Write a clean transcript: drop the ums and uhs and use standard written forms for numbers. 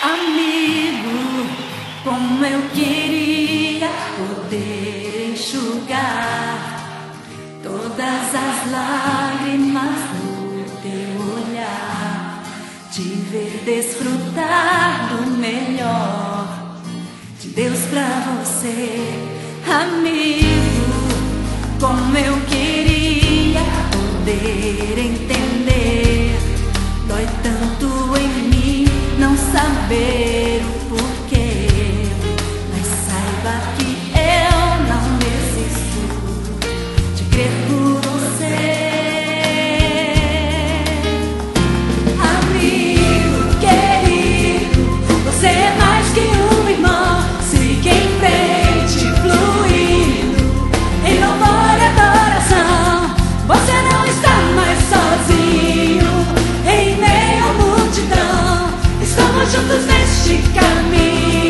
Amigo, como eu queria poder enxugar todas as lágrimas no teu olhar, te ver desfrutar do melhor de Deus pra você. Amigo, como eu queria poder entender, dói tanto em mim não saber o porquê, mas saiba que eu não desisto de crer por você. Amigo querido, você é mais que um irmão, siga em frente, fluindo em louvor e adoração. Você não está mais sozinho em meio à multidão, estamos juntos neste caminho.